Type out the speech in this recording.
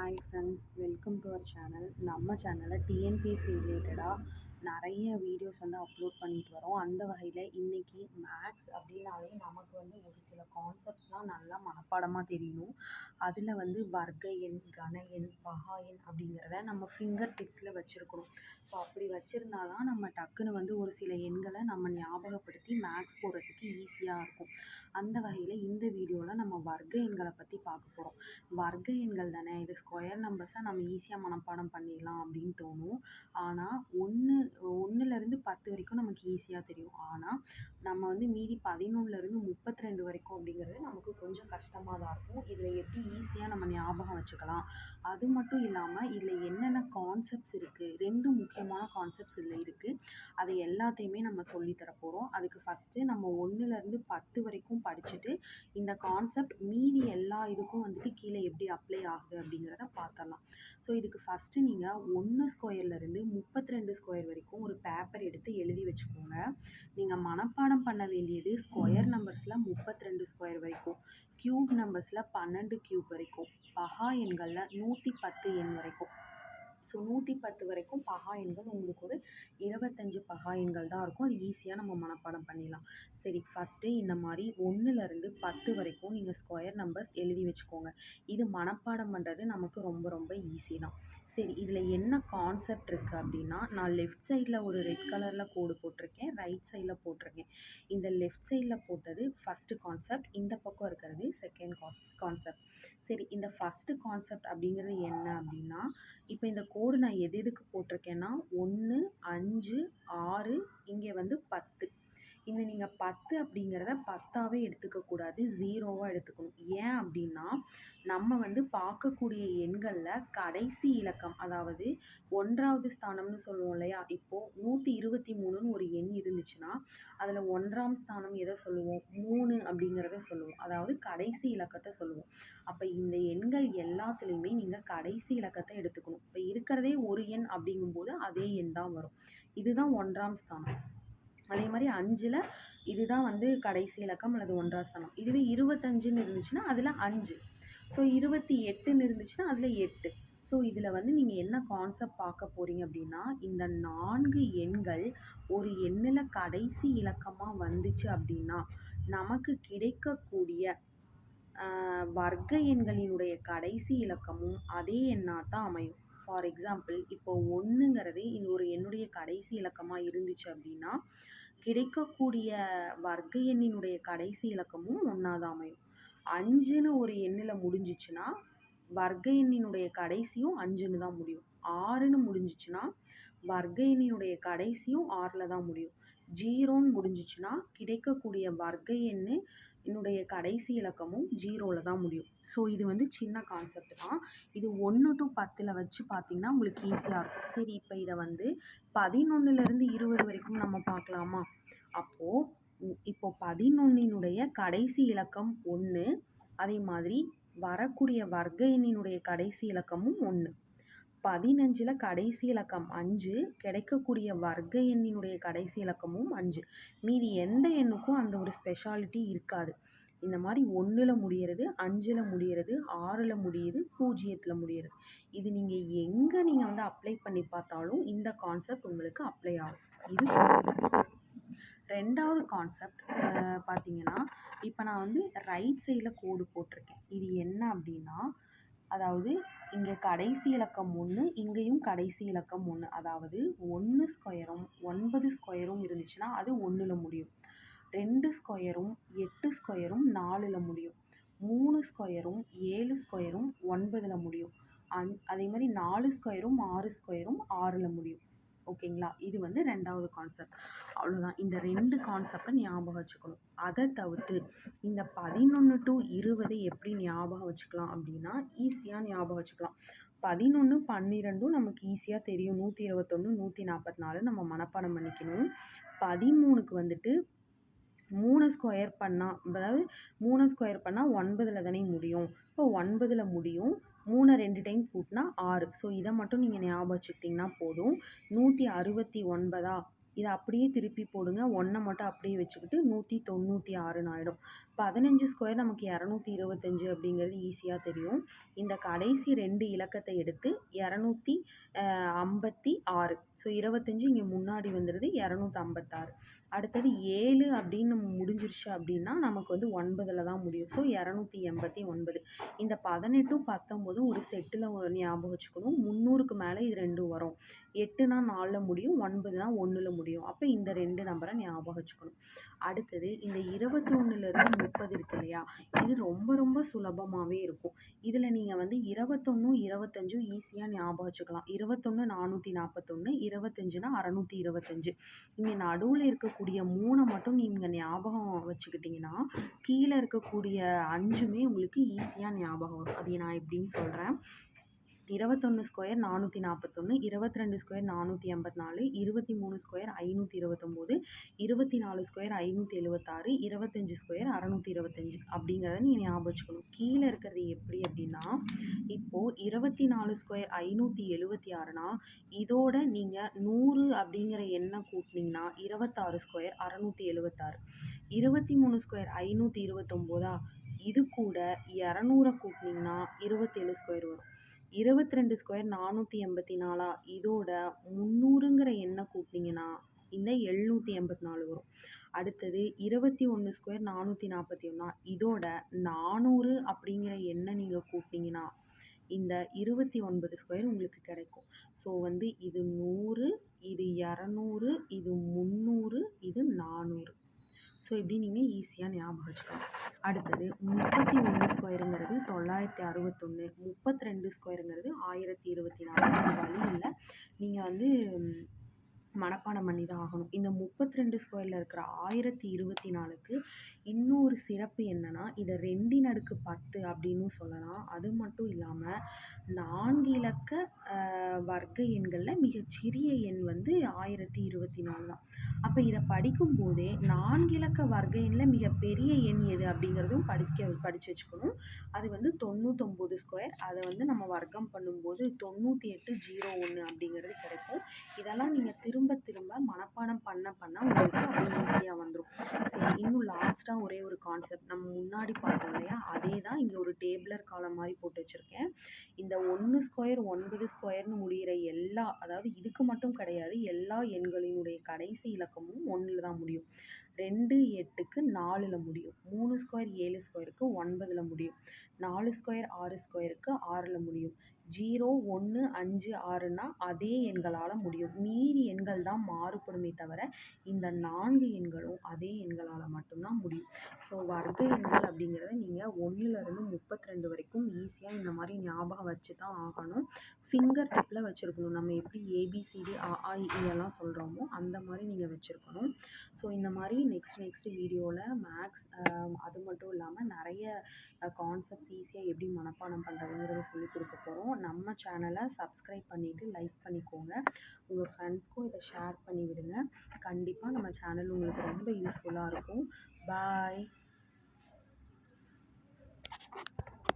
Hi friends, welcome to our channel. நம்ம சேனலில் TNPSC ரிலேட்டடாக நிறைய வீடியோஸ் அப்லோட் பண்ணிட்டு வரோம். அந்த வகையில் இன்றைக்கி மேக்ஸ் அப்படின்னாலே நமக்கு ஒரு சில கான்செப்ட்ஸ்லாம் நல்லா மனப்பாடமாக தெரியணும். அதில் வர்க்க எண், கன எண், பகா எண் அப்படிங்கிறத நம்ம ஃபிங்கர் டிப்ஸில் வச்சுருக்கணும். ஸோ அப்படி வச்சுருந்தா தான் நம்ம டக்குன்னு ஒரு சில எண்களை நம்ம ஞாபகப்படுத்தி மேக்ஸ் போடுறதுக்கு ஈஸியாக இருக்கும். அந்த வகையில் இந்த வீடியோவில் நம்ம வர்க்க எண்களை பற்றி பார்க்க போகிறோம். வர்க்க எண்கள் தானே, இது ஸ்கொயர் நம்பர்ஸை நம்ம ஈஸியாக மனப்பாடம் பண்ணிடலாம் அப்படின்னு தோணும். ஆனால் ஒன்றுலேருந்து 10 வரைக்கும் நமக்கு ஈஸியாக தெரியும். ஆனால் நம்ம மீதி 11லேருந்து 32 வரைக்கும் அப்படிங்கிறது நமக்கு கொஞ்சம் கஷ்டமாக தான் இருக்கும். இதில் எப்படி ஈஸியாக நம்ம ஞாபகம் வச்சுக்கலாம், அது மட்டும் இல்லாமல் இதில் என்னென்ன கான்செப்ட்ஸ் இருக்குது, 2 முக்கியமான கான்செப்ட்ஸ் இதில் இருக்குது. அதை எல்லாத்தையுமே நம்ம சொல்லித்தர போகிறோம். அதுக்கு ஃபஸ்ட்டு நம்ம 1லேருந்து 10 வரைக்கும் படிச்சுட்டு இந்த கான்செப்ட் மீதி எல்லா இதுக்கும் கீழே எப்படி அப்ளை ஆகுது அப்படிங்கிறத பார்த்தலாம். ஸோ இதுக்கு ஃபஸ்ட்டு நீங்கள் 1 ஸ்கொயர்லேருந்து 32 ஸ்கொயர் வரைக்கும் ஒரு பேப்பர் எடுத்து எழுதி வச்சுக்கோங்க. நீங்கள் மனப்பாடம் பண்ண வேண்டியது ஸ்கொயர் நம்பர்ஸில் 32 ஸ்கொயர் வரைக்கும், க்யூப் நம்பர்ஸில் 12 க்யூப் வரைக்கும், பகா எண்களில் 110 எண் வரைக்கும். ஸோ 110 வரைக்கும் பகா எண்கள் உங்களுக்கு ஒரு 25 பகா எண்கள் தான் இருக்கும். அது ஈஸியாக நம்ம மனப்பாடம் பண்ணிடலாம். சரி, ஃபஸ்ட்டு இந்த மாதிரி 1லேருந்து 10 வரைக்கும் நீங்கள் ஸ்கொயர் நம்பர்ஸ் எழுதி வச்சுக்கோங்க. இது மனப்பாடம் பண்ணுறது நமக்கு ரொம்ப ரொம்ப ஈஸி தான். சரி, இதில் என்ன கான்செப்ட் இருக்குது அப்படின்னா, நான் லெஃப்ட் சைடில் ஒரு ரெட் கலரில் கோடு போட்டிருக்கேன், ரைட் சைடில் போட்டிருக்கேன். இந்த லெஃப்ட் சைடில் போட்டது ஃபஸ்ட்டு கான்செப்ட், இந்த பக்கம் இருக்கிறது செகண்ட் கான்செப்ட். சரி, இந்த ஃபஸ்ட்டு கான்செப்ட் அப்படிங்கிறது என்ன அப்படின்னா, இப்போ இந்த கோடு நான் எதுக்கு போட்டிருக்கேன்னா 1, 5, 6, இங்கே 10. இந்த நீங்கள் 10 அப்படிங்கிறத 10ஆகவே எடுத்துக்கக்கூடாது, 0வாக எடுத்துக்கணும். ஏன் அப்படின்னா, நம்ம பார்க்கக்கூடிய எண்களில் கடைசி இலக்கம், அதாவது 1வது ஸ்தானம்னு சொல்லுவோம் இல்லையா. இப்போது 123ன்னு ஒரு எண் இருந்துச்சுன்னா அதில் 1ஆம் ஸ்தானம் எதை சொல்லுவோம், 3 அப்படிங்கிறத சொல்லுவோம். அதாவது கடைசி இலக்கத்தை சொல்லுவோம். அப்போ இந்த எண்கள் எல்லாத்துலேயுமே நீங்கள் கடைசி இலக்கத்தை எடுத்துக்கணும். இப்போ இருக்கிறதே ஒரு எண் அப்படிங்கும்போது அதே எண் தான் வரும். இதுதான் 1ஆம் ஸ்தானம். அதே மாதிரி 5ல் இதுதான் கடைசி இலக்கம் அல்லது 1ஆம் ஸ்தானம். இதுவே 25ன்னு இருந்துச்சுன்னா அதில் 5. ஸோ 28ன்னு இருந்துச்சுன்னா அதில் 8. ஸோ இதில் நீங்கள் என்ன கான்செப்ட் பார்க்க போகிறீங்க அப்படின்னா, இந்த 4 எண்கள் ஒரு எண்ணில் கடைசி இலக்கமாக வந்துச்சு அப்படின்னா நமக்கு கிடைக்கக்கூடிய வர்க்க எண்களினுடைய கடைசி இலக்கமும் அதே எண்ணாக தான் அமையும். ஃபார் எக்ஸாம்பிள், இப்போ 1ங்கிறது ஒரு எண்ணுடைய கடைசி இலக்கமாக இருந்துச்சு அப்படின்னா கிடைக்கக்கூடிய வர்க்க எண்ணினுடைய கடைசி இலக்கமும் 1ஆ தான் அமையும். 5ன்னு ஒரு எண்ணில் முடிஞ்சிச்சுன்னா வர்க்க எண்ணினுடைய கடைசியும் 5ன்னு தான் முடியும். 6ன்னு முடிஞ்சிச்சுன்னா வர்க்க எண்ணினுடைய கடைசியும் 6ல் தான் முடியும். 0ன்னு முடிஞ்சிச்சுன்னா கிடைக்கக்கூடிய வர்க்க என்னுடைய கடைசி இலக்கமும் 0ல் தான் முடியும். ஸோ இது சின்ன கான்செப்ட் தான். இது 1 to 10ல் வச்சு பார்த்தீங்கன்னா உங்களுக்கு ஈஸியாக இருக்கும். சரி, இப்போ இதை 11லேருந்து 20 வரைக்கும் நம்ம பார்க்கலாமா? அப்போது இப்போ 11னுடைய கடைசி இலக்கம் 1, அதே மாதிரி வரக்கூடிய வர்க்க எண்ணினுடைய கடைசி இலக்கமும் 1. 15ல் கடைசி இலக்கம் 5, கிடைக்கக்கூடிய வர்க்க எண்ணினுடைய கடைசி இலக்கமும் 5. மீதி எந்த எண்ணுக்கும் அந்த ஒரு ஸ்பெஷாலிட்டி இருக்காது. இந்த மாதிரி 1ல் முடிகிறது, 5ல் முடிகிறது, 6ல் முடியுது, 0ல் முடிகிறது. இது நீங்கள் எங்கே நீங்கள் அப்ளை பண்ணி பார்த்தாலும் இந்த கான்செப்ட் உங்களுக்கு அப்ளை ஆகும். இது ஃபஸ்ட்டு. 2வது கான்செப்ட் பார்த்தீங்கன்னா, இப்போ நான் ரைட் சைடில் கோடு போட்டிருக்கேன். இது என்ன அப்படின்னா, அதாவது இங்கே கடைசி இலக்கம் 1, இங்கேயும் கடைசி இலக்கம் 1. அதாவது 1 ஸ்கொயரும் 9 ஸ்கொயரும் இருந்துச்சுன்னா அது 1ல் முடியும். 2 ஸ்கொயரும் 8 ஸ்கொயரும் 4ல் முடியும். 3 ஸ்கொயரும் 7 ஸ்கொயரும் 9ல் முடியும். அதே மாதிரி 4 ஸ்கொயரும் 6 ஸ்கொயரும் 6ல் முடியும். ஓகேங்களா? இது 2வது கான்செப்ட். அவ்வளோதான். இந்த 2 கான்செப்டை ஞாபகம் வச்சுக்கணும். அதை தவிர்த்து இந்த 11 to 20 எப்படி ஞாபகம் வச்சுக்கலாம் அப்படின்னா, ஈஸியாக ஞாபகம் வச்சுக்கலாம். 11, 12 நமக்கு ஈஸியாக தெரியும். 121, 144 நம்ம மனப்பாடம் பண்ணிக்கணும். 13க்கு 3 ஸ்கொயர் பண்ணால், அதாவது 3 ஸ்கொயர் பண்ணால் 9ல் தானே முடியும். இப்போ 9ல் முடியும். 3 2 டைம் கூட்டினா 6. ஸோ இதை மட்டும் நீங்கள் ஞாபகம் வச்சுக்கிட்டிங்கன்னா போதும். 169 இதை அப்படியே திருப்பி போடுங்க. 1 மட்டும் அப்படியே வச்சுக்கிட்டு 196ன்னு ஆயிடும். 15 ஸ்கொயர் நமக்கு 225 அப்படிங்கிறது ஈஸியாக தெரியும். இந்த கடைசி 2 இலக்கத்தை எடுத்து 256. ஸோ 25 இங்கே முன்னாடி வந்துடுது 256. அடுத்தது 7 அப்படின்னு நம்ம முடிஞ்சிருச்சு அப்படின்னா நமக்கு வந்து 9ல் தான் முடியும். ஸோ 289. இந்த 18ம் 19ம் ஒரு செட்டில் ஞாபகம் வச்சுக்கணும். 300க்கு மேலே இது 2 வரும். 8னா 4ல் முடியும், 9னா 1ல் முடியும். அப்போ இந்த 2 நம்பரை ஞாபகம் வச்சுக்கணும். அடுத்தது இந்த 21லேருந்து 30 இருக்கு இல்லையா, இது ரொம்ப ரொம்ப சுலபமாகவே இருக்கும். இதில் நீங்கள் வந்து 21ம் 25ம் ஈஸியாக ஞாபகம் வச்சுக்கலாம். 21 441, 25னா 625. இங்கே நடுவில் இருக்கக்கூடிய 3 மட்டும் நீங்கள் ஞாபகம் வச்சுக்கிட்டிங்கன்னா கீழே இருக்கக்கூடிய 5மே உங்களுக்கு ஈஸியாக ஞாபகம் வரும். அதை நான் எப்படின்னு சொல்கிறேன். 21 square 441, 22 square 484, 23 square 529, 24 square 576, 25 square 625 அப்படிங்கிறத நீங்கள் ஞாபகம் வச்சுக்கணும். கீழே இருக்கிறது எப்படி அப்படின்னா, இப்போது 24 ஸ்கொயர் 576னா இதோட நீங்கள் 100 அப்படிங்கிற எண்ணை கூட்டினீங்கன்னா 26 ஸ்கொயர் 676. 23 ஸ்கொயர் 529 இது கூட 200 கூட்டினீங்கன்னா 27 ஸ்கொயர் வரும். 22 ஸ்கொயர் 484 இதோட 300ங்கிற எண்ணை கூட்டினீங்கன்னா இந்த 784 வரும். அடுத்தது 21 ஸ்கொயர் 441 இதோட 400 அப்படிங்கிற எண்ணை நீங்கள் கூட்டினீங்கன்னா இந்த 29 ஸ்கொயர் உங்களுக்கு கிடைக்கும். ஸோ வந்து இது 100, இது 200, இது 300, இது 400. ஸோ இப்படி நீங்கள் ஈஸியாக ஞாபகம் வச்சுக்கலாம். அடுத்தது 31 ஸ்கொயருங்கிறது 961, 32 ஸ்கொயருங்கிறது 1024. இது வழி இல்லை, நீங்கள் வந்து மனப்பாடம் பண்ணி தான் ஆகணும். இந்த 32 ஸ்கொயரில் இருக்கிற 1024க்கு இன்னொரு சிறப்பு என்னன்னா, இதை 2 × 10 அப்படின்னு சொல்லலாம். அது மட்டும் இல்லாமல் 4 இலக்க வர்க்க எண்களில் மிகச்சிறிய எண் வந்து 1024 தான். அப்போ இதை படிக்கும்போதே 4 இலக்க வர்க்க எண்ணில் மிகப்பெரிய எண் எது அப்படிங்கிறதும் படித்து வச்சுக்கணும். அது வந்து 99 ஸ்கொயர். அதை வந்து நம்ம வர்க்கம் பண்ணும்போது 9801 அப்படிங்கிறது கிடைக்கும். இதெல்லாம் நீங்கள் திரும்ப மனப்பாடம் பண்ண உங்களுக்கு அப்படியே ஈஸியாக வந்துடும். சரி, இன்னும் லாஸ்ட்டாக ஒரே ஒரு கான்செப்ட் நம்ம முன்னாடி பார்த்தோம் இல்லையா, அதே தான் இங்கே ஒரு டேபிளர் காலம் மாதிரி போட்டு வச்சுருக்கேன். இந்த 1 ஸ்கொயர் 9 ஸ்கொயர்னு முடிகிற எல்லா, அதாவது இதுக்கு மட்டும் கிடையாது, எல்லா எண்களினுடைய கடைசி இலக்கமும் 1ல் தான் முடியும். 2 8க்கு 4ல் முடியும். 3 ஸ்கொயர் 7 ஸ்கொயருக்கு 9ல் முடியும். 4 ஸ்கொயர் 6 ஸ்கொயருக்கு 6ல் முடியும். 0 1 5 6ன்னா அதே எண்களால் முடியும். மீதி எண்கள் தான் மாறுபடுமே தவிர இந்த 4 எண்களும் அதே எண்களால் மட்டும்தான் முடியும். ஸோ வர்க்க எண்கள் அப்படிங்கிறத நீங்கள் 1லேருந்து 32 வரைக்கும் ஈஸியாக இந்த மாதிரி ஞாபகம் வச்சு தான் ஆகணும். ஃபிங்கர் டிப்பில் வச்சுருக்கணும். நம்ம எப்படி ABCD இதெல்லாம் சொல்கிறோமோ அந்த மாதிரி நீங்கள் வச்சுருக்கணும். ஸோ இந்த மாதிரி நெக்ஸ்ட் வீடியோவில் மேக்ஸ் அது மட்டும் இல்லாமல் நிறைய கான்செப்ட்ஸ் ஈஸியாக எப்படி மனப்பாடம் பண்ணுறதுங்கிறத சொல்லிக் கொடுக்க போகிறோம். நம்ம சேனலை சப்ஸ்கிரைப் பண்ணிவிட்டு லைக் பண்ணிக்கோங்க. உங்கள் ஃப்ரெண்ட்ஸ்க்கும் இதை ஷேர் பண்ணி விடுங்க. கண்டிப்பாக நம்ம சேனல் உங்களுக்கு ரொம்ப யூஸ்ஃபுல்லாக இருக்கும். பாய்.